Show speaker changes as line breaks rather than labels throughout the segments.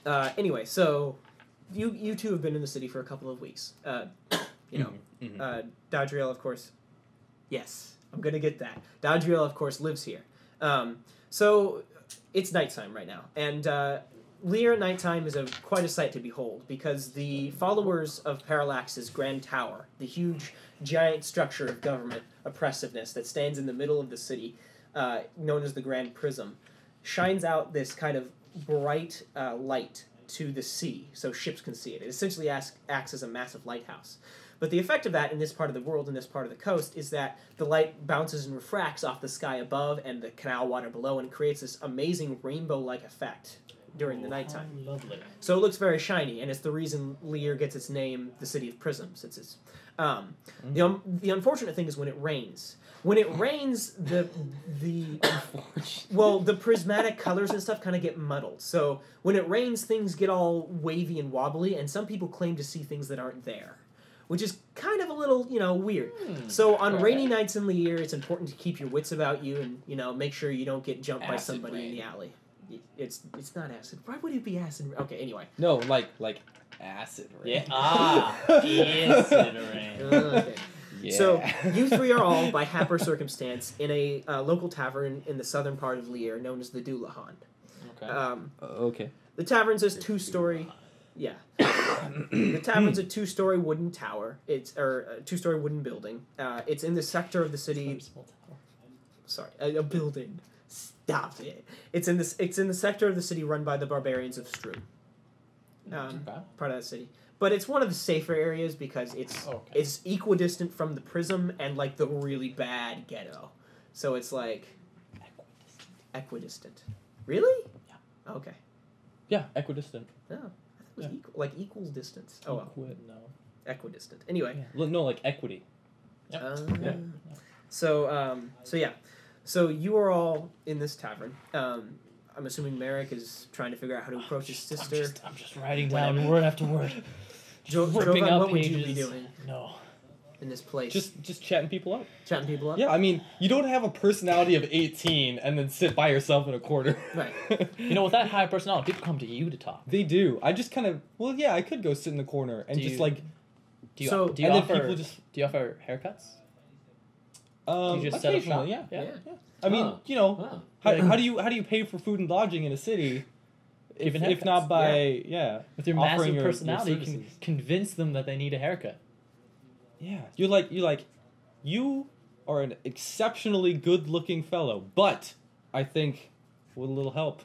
Anyway, so you two have been in the city for a couple of weeks. Dodriel, of course. Yes, I'm gonna get that. Dodriel, of course, lives here. So it's nighttime right now, and Lear at nighttime is quite a sight to behold because the followers of Parallax's Grand Tower, the huge, giant structure of government oppressiveness that stands in the middle of the city, known as the Grand Prism, shines out this kind of bright light to the sea so ships can see it. It essentially acts as a massive lighthouse. But the effect of that in this part of the world, in this part of the coast, is that the light bounces and refracts off the sky above and the canal water below and creates this amazing rainbow-like effect during the nighttime.
Lovely.
So it looks very shiny, and it's the reason Lear gets its name, the City of Prisms. The unfortunate thing is when it rains. When it rains, the prismatic colors and stuff kind of get muddled. So when it rains, things get all wavy and wobbly, and some people claim to see things that aren't there, which is kind of a little, weird. So on rainy nights in Lear, it's important to keep your wits about you and, make sure you don't get jumped by somebody in the alley. It's not acid. Why would it be acid? Okay, anyway.
No, like acid rain.
Yeah. Acid rain.
Okay.
Yeah.
So you three are all, by happier circumstance, in a local tavern in the southern part of Lear known as the Dullahan.
Okay.
Okay.
The tavern's a two-story... Yeah. The tavern's a two-story wooden tower. It's a two-story wooden building. It's in the sector of the city... Sorry, a building. Stop it. It's in the sector of the city run by the barbarians of Strum. Part of that city. But it's one of the safer areas because it's equidistant from the Prism and like the really bad ghetto. So it's like equidistant. Really?
Yeah.
Okay.
Yeah, equidistant.
No, I thought it was equals distance. Oh, well.
No.
Equidistant. Anyway.
Yeah. No, like equity.
Yep.
Yeah.
So yeah. So you are all in this tavern. I'm assuming Merek is trying to figure out how to approach his sister.
I'm just writing down word after word.
Jovan,
up
what would
pages.
you be doing
No.
in this place?
Just chatting people up.
Chatting people up?
Yeah, I mean, you don't have a personality of 18 and then sit by yourself in a corner.
Right.
With that high personality, people come to you to talk.
They do. I just kind of, I could go sit in the corner and
Do you
offer
haircuts?
You
just set up shop?
Yeah.
Yeah.
I mean, how do you pay for food and lodging in a city? If not by
with your
offering
massive personality, you can
services.
convince them that they need a haircut.
Yeah, you are an exceptionally good-looking fellow, but I think with a little help,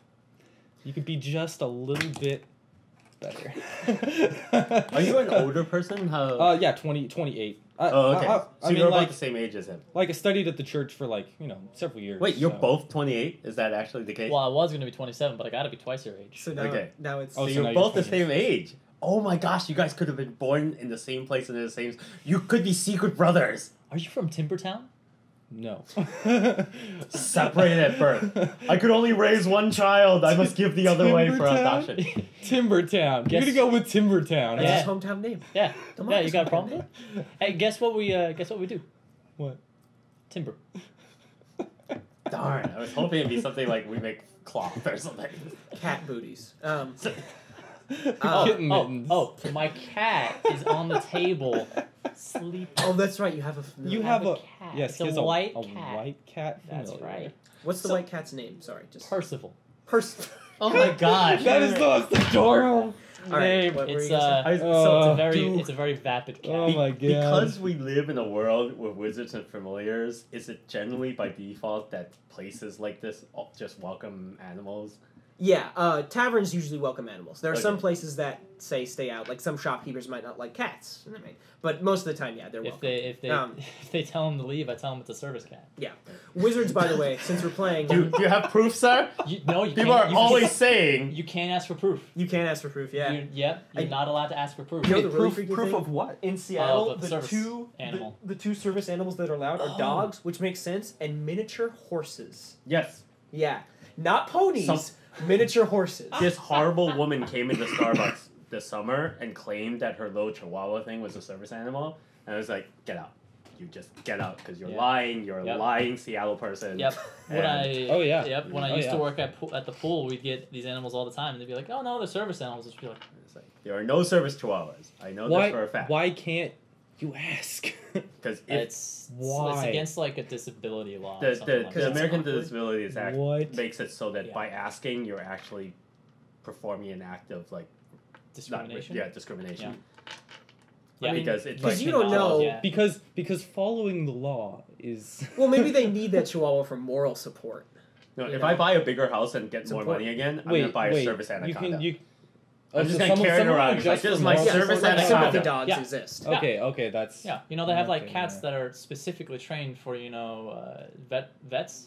you could be just a little bit better.
Are you an older person? How?
28.
Okay.
I
You're
mean,
about the same age as him.
I studied at the church for several years.
Wait, you're both 28? Is that actually the case?
Well, I was going to be 27, but I got to be twice your age.
So now it's...
So
so
you're
now
both
you're
the same age. Oh my gosh, you guys could have been born in the same place and in the same... You could be secret brothers.
Are you from Timbertown?
No.
Separated at birth. I could only raise one child. I must give the other away for adoption.
Timbertown. You're gonna go with Timbertown.
That's
Yeah.
his hometown name.
Yeah.
Come
Yeah,
on,
you got a
it's
problem with it? Hey, guess what we do?
What?
Timber.
Darn, I was hoping it'd be something like we make cloth or something.
Cat booties.
Kitten mittens.
My cat is on the table sleeping.
Oh, that's right. You have a...
You
have
have
a
a
cat.
yes.
It's a
he has
white
a
cat.
white cat.
That's
familiar.
right.
What's the white cat's name? Sorry, just...
Percival.
Oh my gosh.
That is the most adorable
All right,
name.
what were
It's
you gonna say?
it's a very vapid cat.
Oh my god.
Because we live in a world with wizards and familiars, is it generally by default that places like this just welcome animals?
Yeah, taverns usually welcome animals. There are some
Okay.
places that say stay out. Like some shopkeepers might not like cats, but most of the time, yeah, they're welcome.
If they tell him to leave, I tell him it's a service cat.
Yeah, wizards. By the way, since we're playing,
Do you have proof, sir?
You
People
can't,
are
you
always
can't-
saying...
You can't ask for proof.
you can't ask for proof. Yeah,
You're not allowed to ask for proof.
You know the really
proof
freaky
proof
thing?
of what?
In Seattle,
Of a
the
service
two
animal.
the two service animals that are allowed are dogs, which makes sense, and miniature horses.
Yes.
Yeah, not ponies, miniature horses.
This horrible woman came into Starbucks this summer and claimed that her little chihuahua thing was a service animal. And I was like, get out. you just get out because you're
Yeah.
lying. You're a
Yep.
lying Seattle person.
Yep. When
And-
Oh, yeah.
Yep. When I
Oh,
used to
yeah.
work at the pool, we'd get these animals all the time, and they'd be like, "Oh no, they're service animals." Just be like,
It's like, there are no service chihuahuas. I know
Why?
this for a fact.
Why can't you ask?
Because
it's
Why?
against like a disability law. or something
the
like
Because
the
it's
that.
American
awkward.
Disabilities Act
What?
makes it so that
Yeah.
by asking, you're actually performing an act of like
Discrimination.
discrimination.
Yeah.
Because it's
Because
like
you don't know.
Yeah.
Because following the law is.
Well, maybe they need that Chihuahua for moral support.
no,
you
if
know.
I buy a bigger house and get
It's
more
important.
money again, I'm
Wait,
gonna buy a
wait.
service anaconda.
You.
I'm just gonna
someone-
carry it
someone
around. It's like,
just
this is
for
my
moral
service
support?
like
anaconda.
sympathy dogs
Yeah.
exist.
Okay, okay, that's.
Yeah, you know they have like
Okay,
cats
yeah.
that are specifically trained for vets.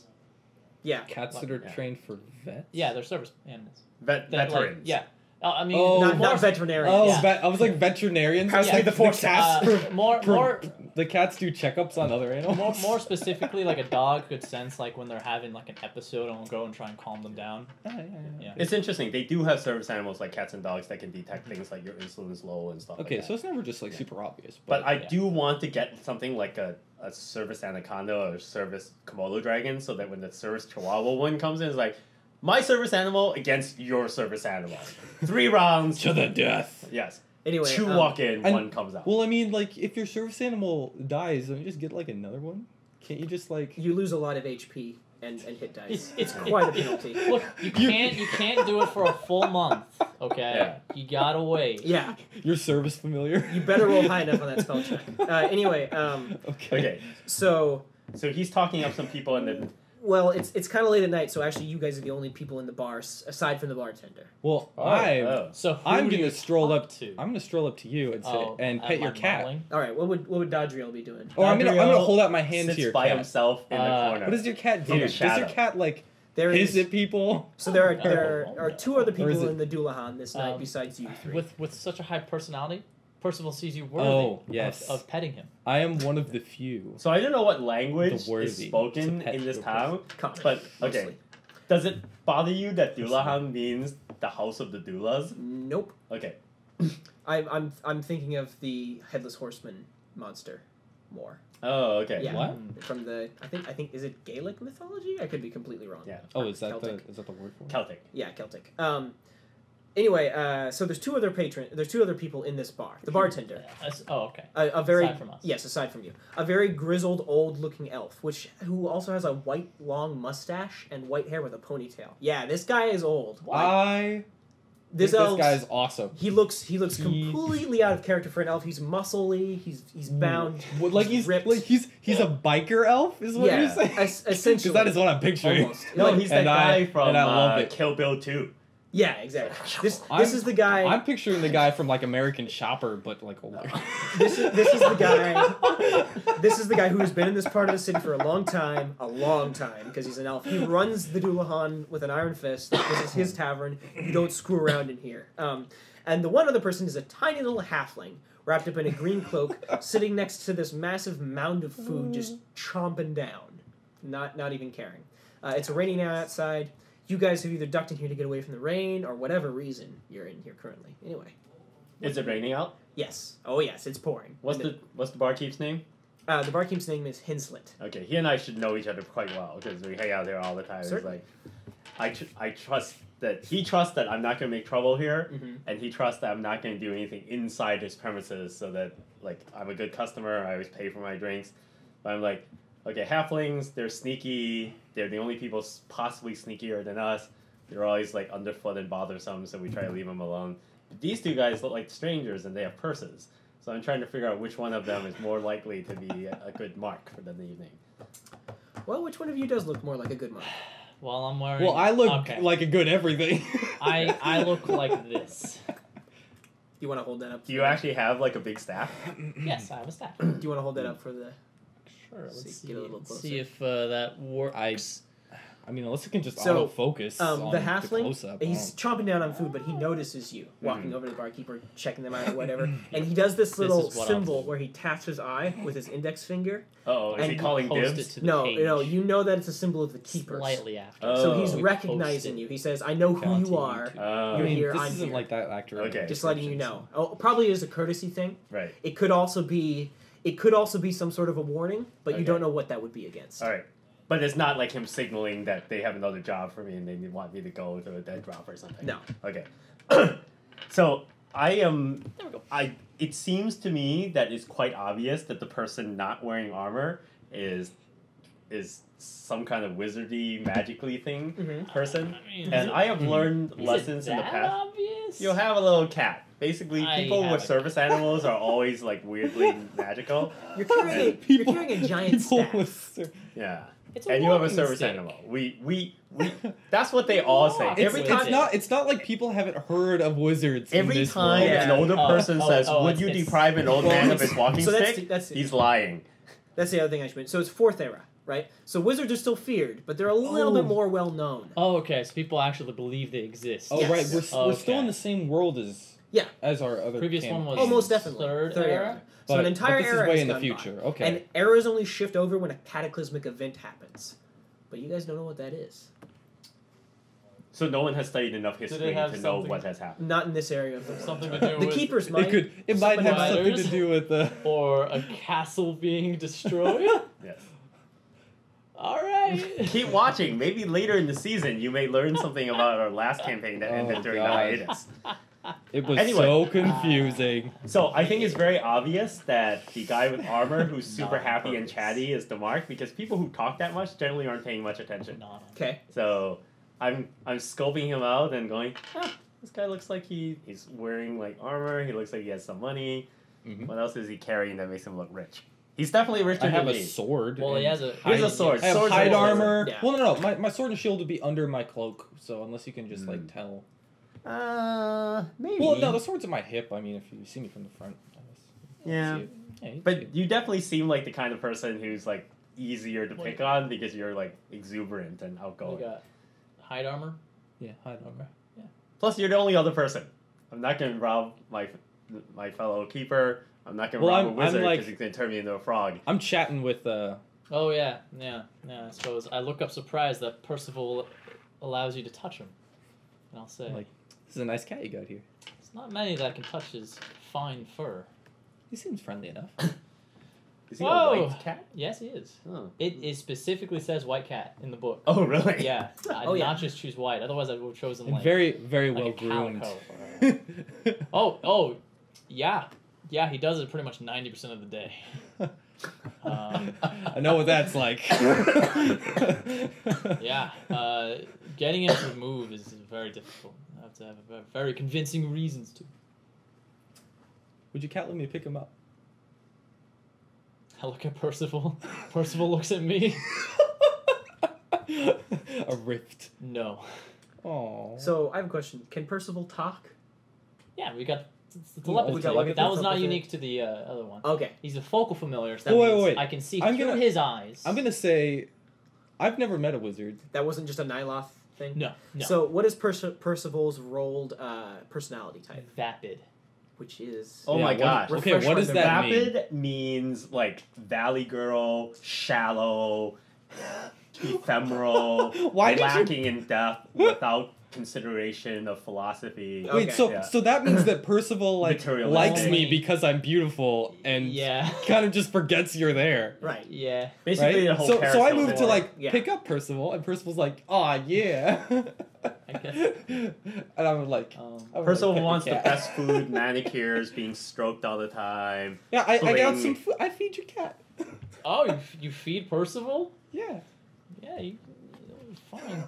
Yeah.
Cats that are
Yeah.
trained for vets.
Yeah, they're service animals.
Vet-
That, like,
veterans.
yeah. I mean,
Oh,
Not,
more,
not veterinarians.
Oh,
Yeah.
I was like veterinarians.
Pass
me
Like,
the forceps.
cats.
more
The cats do checkups on other animals.
more specifically, like a dog could sense like when they're having like an episode and will go and try and calm them down. Yeah.
It's interesting. They do have service animals like cats and dogs that can detect things like your insulin is low and stuff
Okay,
like
so
that.
it's never just like super obvious.
But I
yeah.
do want to get something like a service anaconda or service Komodo dragon so that when the service chihuahua one comes in, it's like, my service animal against your service animal. 3 rounds.
to the death.
Yes.
Anyway,
2
um,
walk in,
and-
1 comes out.
Well, I mean, like if your service animal dies, don't you just get like another one? Can't you just like?
you lose a lot of HP and hit dice.
It's
quite a penalty.
Look, you can't do it for a full month. Okay,
Yeah.
you gotta wait.
Yeah,
Your service familiar.
you better roll high enough on that spell check. Anyway,
Okay.
Okay.
so
So he's talking up some people and then
well, it's kind of late at night, so actually you guys are the only people in the bar aside from the bartender.
Well,
oh.
So who
I'm
do
gonna
you
stroll
talk
up
to.
I'm gonna stroll up to you and say
Oh,
and pet your
am I
cat.
modeling?
All right, what would Dodriel be doing?
Or I'm gonna
Gabriel
hold out my hand
sits
to your
by
cat.
himself in the corner.
What does your cat do?
In the
Does your
shadow.
cat like
There
hiss
is
at people?
so there are 2 other
Or
people
is it-
in the Dullahan this night
Um,
besides you 3.
With such a high personality, Percival sees you worthy
Oh, yes.
of petting him.
I am one of the few.
So I don't know what language
The worthy
is spoken
to pet
in this
your
town,
Common,
but okay.
mostly.
Does it bother you that Dullahan means the house of the Dullas?
Nope.
Okay.
I'm thinking of the headless horseman monster more.
Oh, okay.
Yeah.
What?
From the I think is it Gaelic mythology? I could be completely wrong.
Yeah.
Oh, is that
Celtic.
the word for it?
Celtic.
Yeah, Celtic. Anyway, so there's 2 other people in this bar. The bartender,
Okay.
a very
Aside from us.
yes, aside from you, a very grizzled, old-looking elf, who also has a white, long mustache and white hair with a ponytail. Yeah, this guy is old.
I
This
think
elf,
this guy's awesome.
he looks completely out of character for an elf. He's muscly. He's bound.
What, like he's
ripped.
like he's a biker elf is what
Yeah,
you're saying?
essentially.
Because that is what I'm picturing.
Almost.
No,
Like,
he's that
and
guy
I-
from
and I love it.
Kill Bill 2.
yeah, exactly. This
I'm-
is the guy.
I'm picturing the guy from like American Chopper, but like older.
This is the guy. This is the guy who has been in this part of the city for a long time, because he's an elf. He runs the Dullahan with an iron fist. This is his tavern. You don't screw around in here. And the one other person is a tiny little halfling wrapped up in a green cloak, sitting next to this massive mound of food, just chomping down, not even caring. It's a rainy night outside. You guys have either ducked in here to get away from the rain, or whatever reason you're in here currently. Anyway,
Is it raining out?
yes. Oh yes, it's pouring.
What's
And
the barkeep's name?
the barkeep's name is Hinslet.
Okay, he and I should know each other quite well because we hang out there all the time.
Certainly.
It's like, I trust that he trusts that I'm not going to make trouble here,
Mm-hmm.
and he trusts that I'm not going to do anything inside his premises, so that like I'm a good customer. I always pay for my drinks, but I'm like, okay, halflings, they're sneaky. They're the only people possibly sneakier than us. They're always like underfoot and bothersome, so we try to leave them alone. But these 2 guys look like strangers, and they have purses. So I'm trying to figure out which one of them is more likely to be a good mark for the evening.
Well, which one of you does look more like a good monk?
Well, I'm wearing.
Well, I look
okay.
like a good everything.
I look like this.
You want to hold that up?
Do you actually have like a big staff?
Yes, I have a staff.
Do you want to hold that up for the?
Sure. Let's
See,
see,
get a little
let's
closer.
see if that works.
I mean, unless it can just
So,
autofocus on
the halfling,
close-up.
he's chomping down on food, but he notices you walking
Mhm.
over to the barkeeper, checking them out or whatever, and he does this
This
little
is what I'll
symbol
do.
where he taps his eye with his index finger.
Uh-oh, is
And
he
you
calling
Post
dibs?
it to the
No,
page.
no, you know that it's a symbol of the keepers.
Slightly after.
Oh.
So he's
We
recognizing
posted
you. He says, "I know who
onto
you are."
YouTube.
I
You're
mean,
here,
this
I'm
isn't
here.
like that actor.
Okay.
Just letting you know. Oh, probably is a courtesy thing.
Right.
It could also be It could also be some sort of a warning, but you
Okay.
don't know what that would be against.
All right. But it's not like him signaling that they have another job for me and they want me to go to a dead drop or something.
No.
Okay. So I am.
There we go.
It seems to me that it's quite obvious that the person not wearing armor is some kind of wizardy, magically thing
Mhm.
person.
I mean,
And I have learned
is it
lessons in the
that
past.
obvious?
You'll have a little cat. Basically,
I
people
have
with
a
service animals are always like weirdly magical.
You're carrying a giant
People
staff.
with
Yeah.
It's a
And you have a
walking
service
stick.
animal. We that's what they all say.
It's-
Every time
it's not like people haven't heard of wizards. in
every
this
time
world.
Yeah.
an older person says,
oh,
"Would you
it's-
deprive an old
Well,
man of
it's-
his walking
so that's-
stick?"
that's-
He's lying.
That's the other thing I should mention. So it's 4th era, right? So wizards are still feared, but they're a little bit more well known.
Oh, okay. So people actually believe they exist.
Oh
Yes.
right, we're still
Okay.
in the same world as
Yeah.
as our other.
Previous one was-
Oh, most definitely.
Third
era.
era?
So an
But
entire
this is
era
way
has
in the
gone
future.
by.
Okay.
And eras only shift over when a cataclysmic event happens. But you guys don't know what that is.
So no one has studied enough history
have
to know
something-
what has happened.
Not in this area of the world.
Something to do
The
with
keepers
It
might.
could. It might have
Spiders.
something to do with the.
or a castle being destroyed.
Yes.
All right.
Keep watching. Maybe later in the season you may learn something about our last campaign that ended during the
God.
hiatus.
It was
Anyway.
so confusing.
So I think it's very obvious that the guy with armor who's super
Not on
happy and
purpose.
chatty is the mark because people who talk that much generally aren't paying much attention.
Not on-
Okay.
So I'm scoping him out and going, this guy looks like he's wearing like armor. He looks like he has some money.
Mhm.
What else is he carrying that makes him look rich? He's definitely richer
I
than
have a
me.
sword.
Well, he
and
has a.
He has a sword.
I have
Swords
hide
are
armor.
Yeah.
Well, no. My sword and shield would be under my cloak. So unless you can just like tell.
Maybe.
Well, no, the sword's at my hip. I mean, if you see me from the front. I guess you
Yeah.
see it. Yeah, you see it.
But you definitely seem like the kind of person who's like easier to pick on because you're like exuberant and
We
outgoing.
got hide armor.
Yeah, hide armor.
Plus, you're the only other person. I'm not going to rob my fellow keeper. I'm not going to
Well,
rob a
I'm
wizard
like-
because he's going to turn me into a frog.
I'm chatting with
Oh yeah. I suppose I look up surprised that Percival allows you to touch him, and I'll say,
Like- this is a nice cat you got here.
it's not many that can touch his fine fur.
He seems friendly enough.
Is he
Whoa.
a white cat?
Yes, he is.
Oh,
It specifically says white cat in the book.
oh really?
Yeah, I did
Oh, yeah.
not just choose white. Otherwise, I would have chosen
And
like
very, very
like
well
a
groomed.
calico. Yeah. He does it pretty much 90% of the day.
I know what that's like.
Yeah, getting him to move is very difficult. I have to have very convincing reasons to.
Would your cat let me pick him up?
I look at Percival. Percival looks at me.
A rift.
No.
Oh.
So I have a question. Can Percival talk?
Yeah, we got
we
telepathy.
got like
That was not
telepathy.
unique to the other one.
Okay.
He's a focal familiar, so that
Wait,
means
wait.
I can see
I'm
through
gonna-
his eyes.
I'm gonna say, I've never met a wizard.
That wasn't just a Nyloth thing?
No.
So what is Percival's rolled personality type?
Vapid.
Which is...
Oh my
what-
gosh.
Okay,
Refresh
what
my
does
memory.
that mean?
Rapid means like valley girl, shallow, ephemeral,
Why did you-
lacking in depth without consideration of philosophy.
Okay.
Wait, so
Yeah.
so that means that Percival like
Materialistic.
likes me because I'm beautiful and
Yeah.
kind of just forgets you're there.
Right.
Yeah.
Basically,
Right?
the whole
So I
carousel
moved to
board.
like
Yeah.
pick up Percival, and Percival's like, "Aw, yeah."
I guess.
And I'm like, I would
Percival
like, pet
wants the
cat.
best food, manicures, being stroked all the time.
Yeah, I got
Bling.
some food. I feed your cat.
Oh, you feed Percival?
Yeah.
Yeah, fine.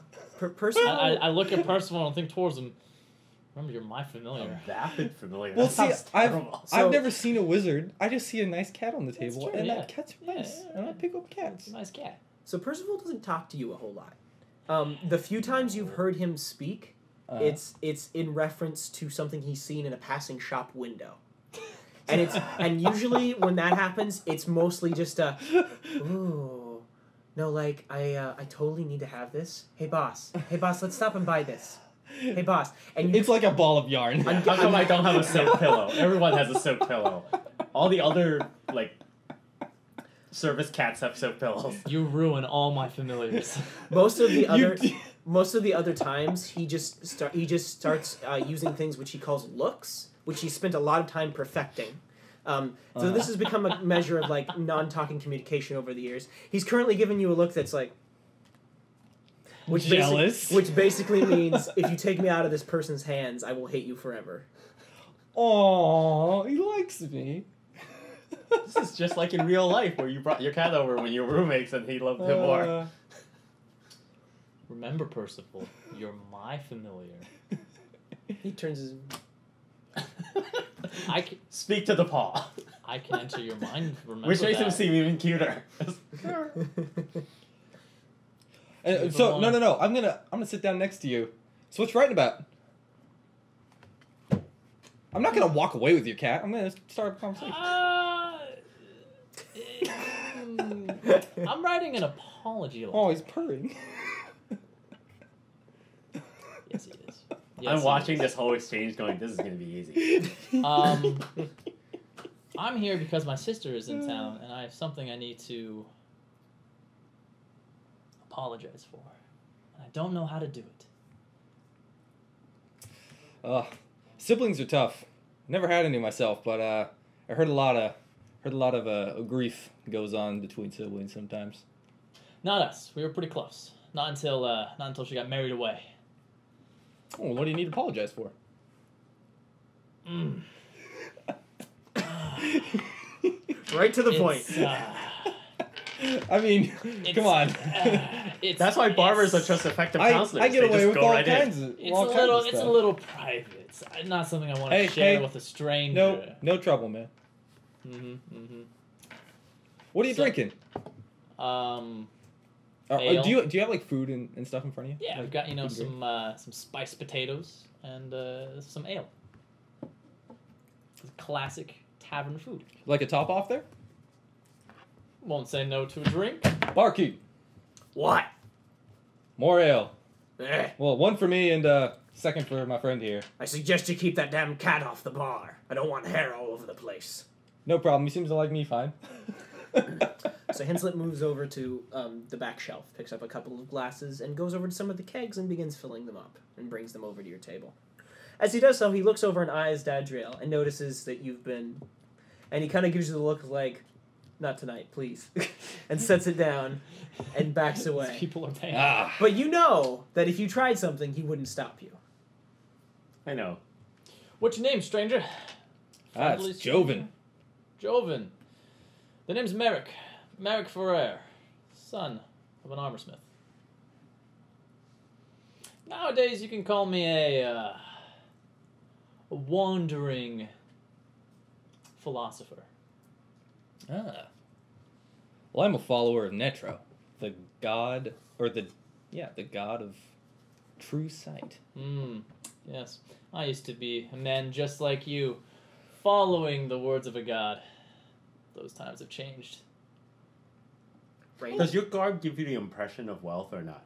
Percival...
I look at Percival and think towards him. Remember, you're my familiar.
Vapid familiar.
Well,
That
see,
sounds
I've
terrible.
So-
never seen a wizard. I just see a nice cat on the
That's
table,
true,
and
yeah.
that cat's
Yeah,
nice,
yeah,
and I
yeah.
pick up
It's
cats.
a nice cat.
So Percival doesn't talk to you a whole lot. The few times you've heard him speak, it's in reference to something he's seen in a passing shop window. And usually when that happens, it's mostly just a, ooh, no, like I totally need to have this. Hey boss, let's stop and buy this. Hey boss, and you,
It's like a ball of yarn.
I'm-
How come I don't have a silk pillow? Everyone has a silk pillow. All the other like service cats have silk pillows.
You ruin all my familiars.
most of the other
You-
most of the other times he just starts using things which he calls looks, which he spent a lot of time perfecting. So this has become a measure of like non-talking communication over the years. He's currently giving you a look that's like,
Jealous.
which basically means if you take me out of this person's hands, I will hate you forever.
Oh, he likes me.
This is just like in real life where you brought your cat over when you were roommates and he loved him more.
Remember, Percival, you're my familiar.
He turns his.
I can,
Speak to the paw.
I can enter your mind. Remember
Which makes him
that.
seem even cuter.
So no. I'm gonna sit down next to you. So what you writing about? I'm not gonna walk away with your cat. I'm gonna start a conversation.
I'm writing an apology letter.
Oh, he's purring.
Yes, he is.
I'm watching this whole exchange going, this is going to be easy.
I'm here because my sister is in town, and I have something I need to apologize for. And I don't know how to do it.
Siblings are tough. Never had any myself, but I heard a lot of grief goes on between siblings sometimes.
Not us. We were pretty close. Not until she got married away.
Oh, what do you need to apologize for?
Right to the point.
I mean, come on.
That's why barbers are just effective counselors.
I get away with all kinds of
It's
all kinds of
it's a
stuff.
little private. It's not something I want to share with a stranger.
No trouble, man. What are you drinking?
Ale.
Do you have like food and stuff in front of you?
Yeah,
like,
we've got
food and drink?
some spiced potatoes and some ale. Classic tavern food.
Like a top off there.
Won't say no to a drink.
Barkeep,
What?
more ale.
Eh.
Well, one for me and second for my friend here.
I suggest you keep that damn cat off the bar. I don't want hair all over the place.
No problem. He seems to like me fine.
So Hinslet moves over to the back shelf, picks up a couple of glasses, and goes over to some of the kegs and begins filling them up, and brings them over to your table. As he does so, he looks over and eyes Dadriel and notices that you've been... And he kind of gives you the look like, not tonight, please. And sets it down and backs away.
People are paying.
But you know that if you tried something, he wouldn't stop you.
I know.
What's your name, stranger?
It's Jovan.
Jovan. The name's Merek. Merek Ferrer, son of an armorsmith. Nowadays, you can call me a wandering philosopher.
Well, I'm a follower of Netro, the god of true sight.
Yes. I used to be a man just like you, following the words of a god. Those times have changed.
Does your garb give you the impression of wealth or not?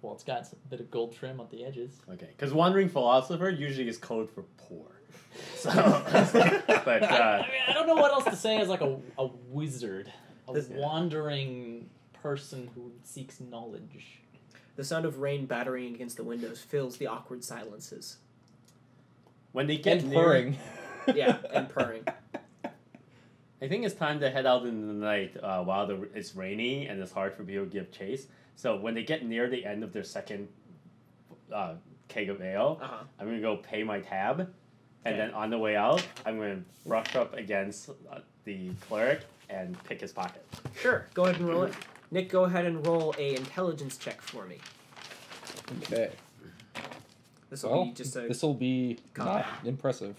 Well, it's got a bit of gold trim on the edges.
Okay, because wandering philosopher usually is code for poor. So, but
I mean, I don't know what else to say as like a wizard, a
This-
wandering person who seeks knowledge.
The sound of rain battering against the windows fills the awkward silences.
when they get
And
near,
purring.
Yeah, and purring.
I think it's time to head out in the night while it's rainy and it's hard for people to give chase. So when they get near the end of their second keg of ale, I'm going to go pay my tab. And then on the way out, I'm going to brush up against the cleric and pick his pocket.
Sure, go ahead and roll it. Nick, go ahead and roll a intelligence check for me.
Okay.
This will
Well,
be just a...
this will be
combat.
not impressive.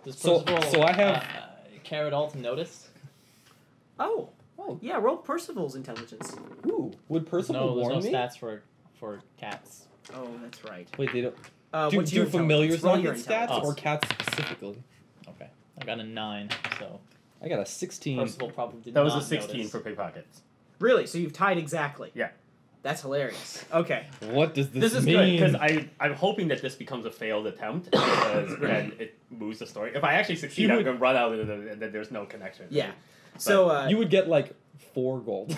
Does
So-
Percival,
so I have-
carrot all to notice?
Oh,
Oh,
yeah, roll Percival's intelligence.
ooh. Would Percival
There's
warn
no
me?
stats for cats.
Oh, that's right.
Wait, they don't.
What's
Do
your
familiars
intelligence? Roll
not
your
get stats
intelligence.
or cats specifically?
Okay, I got a 9, so
I got a 16.
Percival probably did
That was
not
a 16
notice.
for pickpockets.
Really? So you've tied exactly?
Yeah.
That's hilarious. Okay.
What does
This is
mean?
good because I'm hoping that this becomes a failed attempt because then it moves the story. If I actually succeed, I'm going to run out and then there's no connection.
Yeah. So
You would get like 4 gold.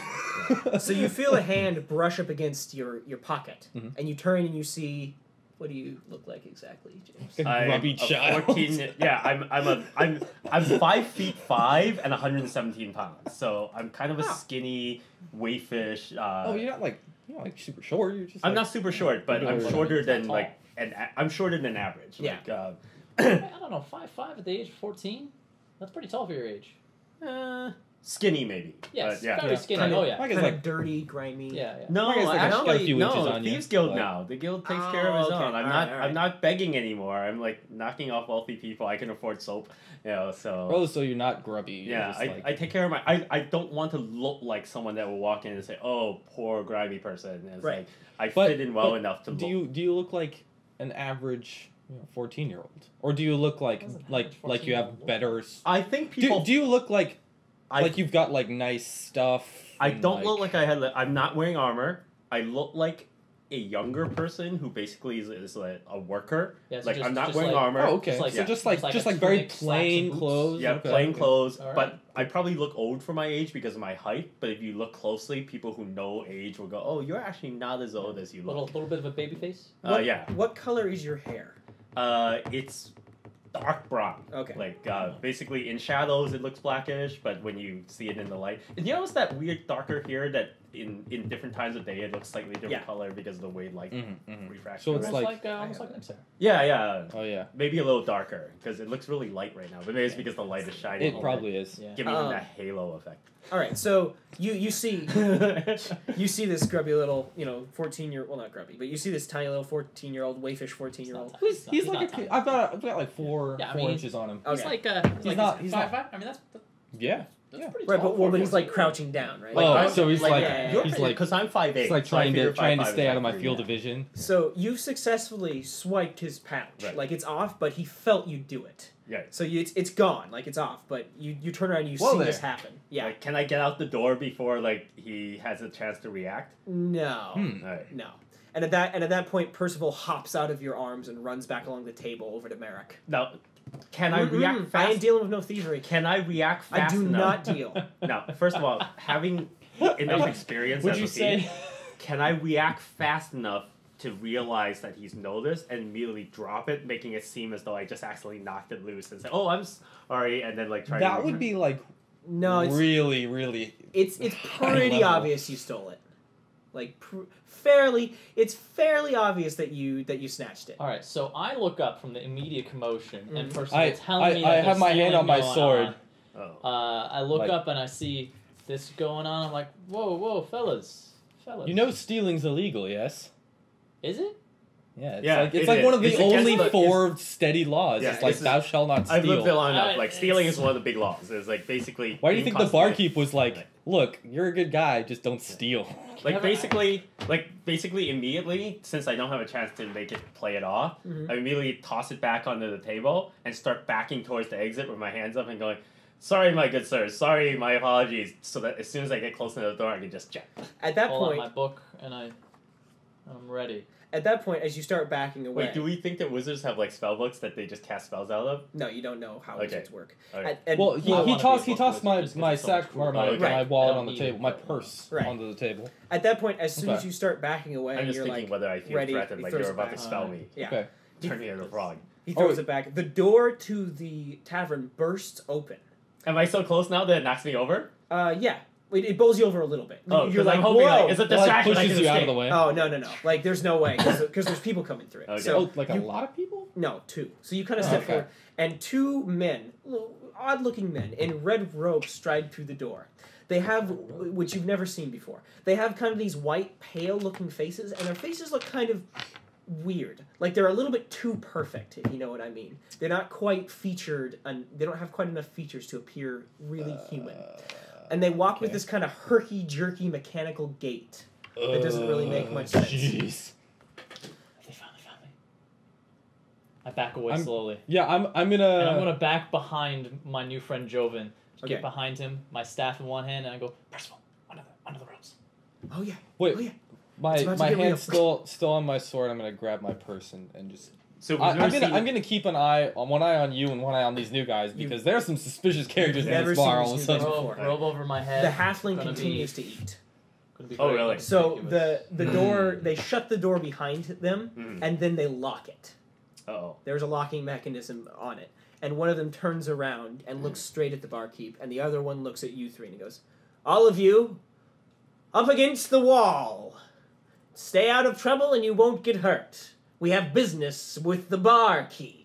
so you feel a hand brush up against your pocket,
Mhm.
and you turn and you see What do you look like exactly, James?
A
I'm
grubby
a
child.
14. Yeah, I'm 5'5" and 117 pounds. So I'm kind of a skinny wayfish.
Oh, you're not like super short. You're just.
I'm
like,
not super short, but I'm
Regular-
shorter than
Tall.
like, and I'm shorter than average.
Yeah.
Like,
I don't know, 5'5" at the age of 14? That's pretty tall for your age.
skinny maybe.
Yes,
But, yeah.
very skinny. Oh, yeah.
Mike
Kind
is
of
like
dirty, grimy.
Yeah, yeah.
No,
I guess, like,
actually,
got a few inches
no.
on you,
Thieves Guild
but-
now. The guild takes
Oh,
care of its
okay.
own. I'm
All
not.
right.
I'm not begging anymore. I'm like knocking off wealthy people. I can afford soap. So.
Oh, so you're not grubby. You're
Yeah,
just,
I take care of my. I don't want to look like someone that will walk in and say, "Oh, poor grimy person." And it's
Right.
like I
But-
fit in well
but
enough to.
Do
look.
you look like an average 14-year-old, or do you look like
Doesn't have
like
a
like you have
14-year-old.
better?
I think people.
Do you look like
I,
like you've got like nice stuff?
I
and,
don't look like I had. I'm not wearing armor. I look like a younger person who basically is like a worker.
Yeah, so
like
just-
I'm not
just
wearing
like-
armor.
Oh, okay.
Just like-
so
yeah.
just like
just like a
very
tunic, slacks,
plain
and boots.
clothes.
Yeah,
Okay,
plain
okay.
clothes.
Alright.
But I probably look old for my age because of my height. But if you look closely, people who know age will go, "Oh, you're actually not as old as you look."
Little bit of a baby face.
Yeah.
What color is your hair?
It's dark brown.
Okay.
Like basically in shadows it looks blackish, but when you see it in the light, and you notice that weird darker here that in different times of day it looks slightly different
Yeah.
color because of the way light refracts.
So
through
it's
it.
Almost like Sarah.
yeah,
Oh yeah,
maybe a little darker because it looks really light right now, but maybe it's because the light is shining.
it probably is.
Yeah.
giving them that halo effect.
All right, so you see you see this grubby little 14-year, well, not grubby, but you see this tiny little 14-year-old wayfish 14-year-old.
He's like I've got like four
Yeah, I
4
mean,
inches on him.
Okay.
He's like
He's not- he's not-
5'5". I mean, that's
Yeah.
That's pretty
Right,
tall
but
for a
but he's like
14-year-old.
crouching down, right?
Oh,
I'm-
so he's
like,
like
yeah, yeah,
he's like
because I'm 5'8".
he's like
so I
trying
figure
to
5'5"
stay
is
out of my
accurate,
field
yeah.
of vision.
So you successfully swiped his pouch.
Right.
Like it's off, but he felt you do it.
Yeah.
So it's gone, like it's off, but you turn around and you
Whoa
see
there.
this happen. Yeah.
Like, can I get out the door before like he has a chance to react?
No.
Hmm.
Alright.
No. And at that point, Percival hops out of your arms and runs back along the table over to Merek.
Now, can I react
I
fast?
ain't dealing with no thievery.
Can I react
I
fast
do
enough?
not deal.
Now, first of all, having enough experience
Would
as
you
a thief,
say?
can I react fast enough to realize that he's noticed and immediately drop it, making it seem as though I just accidentally knocked it loose and say, "Oh, I'm sorry," and then like try
That
to
would be like
No, it's
really
it's
high
pretty
level.
obvious you stole it. Like fairly obvious that you snatched it.
All right, so I look up from the immediate commotion, and
Mhm.
Percival telling me that
I
there's
have my hand
stealing
on my
going
sword.
on.
Oh.
I look
Like-
up and I see this going on. I'm like, whoa, fellas.
You know stealing's illegal, yes?
Is it?
Yeah, it's
Yeah,
like it's
it
like
is.
one of the
It's against
only
the-
4 steady laws.
Yeah,
it's like
this is-
thou shalt not
I've lived there
steal.
long enough. Like
It's-
stealing is one of the big laws. It's like basically.
Why do you think the
inconsequential.
barkeep was like, "Look, you're a good guy, just don't steal."
Like basically immediately, since I don't have a chance to make it play it off,
Mhm.
I immediately toss it back onto the table and start backing towards the exit with my hands up and going, "Sorry, my good sir. Sorry, my apologies." So that as soon as I get close to the door, I can just check.
At that
Pull out
point,
my book and I'm ready.
as you start backing away.
Wait, do we think that wizards have like spell books that they just cast spells out of?
No, you don't know how
Okay.
wizards work.
Okay.
Well, he,
I
he
wanna
tossed
be
he
a book
tossed my
wizard just 'cause
my
it's so much
sack
cooler.
or my,
Okay.
my
I
wallet
don't
on the
need
table,
it,
my
but-
purse
Right.
onto the table.
At that point, as soon as
Okay.
you start backing away,
I'm just
you're
thinking
like,
whether I feel
ready,
threatened,
he
like
throws
you're
it
about to
back.
spell me,
yeah.
Okay.
turn me into a frog.
He throws
Oh.
it back. The door to the tavern bursts open.
Am I so close now that it knocks me over?
Yeah. It bowls you over a little bit.
Oh,
You're
because I'm hoping
whoa.
like, it's a
It like
distraction. I
pushes
can
you out of
escape.
the way.
Oh, no. Like, there's no way. Because there's people coming through it.
Okay.
So,
Oh, like a lot of people?
no, 2. So you kind of
Oh,
step
okay.
forward, and 2 men, odd-looking men, in red robes stride through the door. They have, which you've never seen before, they have kind of these white, pale-looking faces, and their faces look kind of weird. Like, they're a little bit too perfect, if you know what I mean. They're not quite featured, and they don't have quite enough features to appear really human. And they walk with
okay.
this kind of herky-jerky mechanical gait. That doesn't really make much sense.
Jeez.
They finally found me. I back away
I'm-
slowly.
Yeah, I'm
And I'm
gonna.
gonna back behind my new friend Jovan. Just
Okay.
get behind him, my staff in one hand, and I go, Percival, under the ropes.
Oh, yeah.
Wait,
Oh, yeah.
my
It's about to
my
get real.
hand's still on my sword. I'm gonna grab my purse and just.
So we've
I'm
never seen.
gonna keep one eye on you and one eye on these new guys because there are some suspicious characters in
never
this bar
seen
all of a
these new
sudden.
guys
Robe,
before.
robe over my head.
The halfling
Gonna
continues to eat.
Would be
Oh,
very
really?
So
conspicuous.
the door, they shut the door behind them, and then they lock it.
Oh.
There's a locking mechanism on it. And one of them turns around and looks straight at the barkeep, and the other one looks at you three and he goes, "All of you, up against the wall. Stay out of trouble and you won't get hurt. We have business with the barkeep."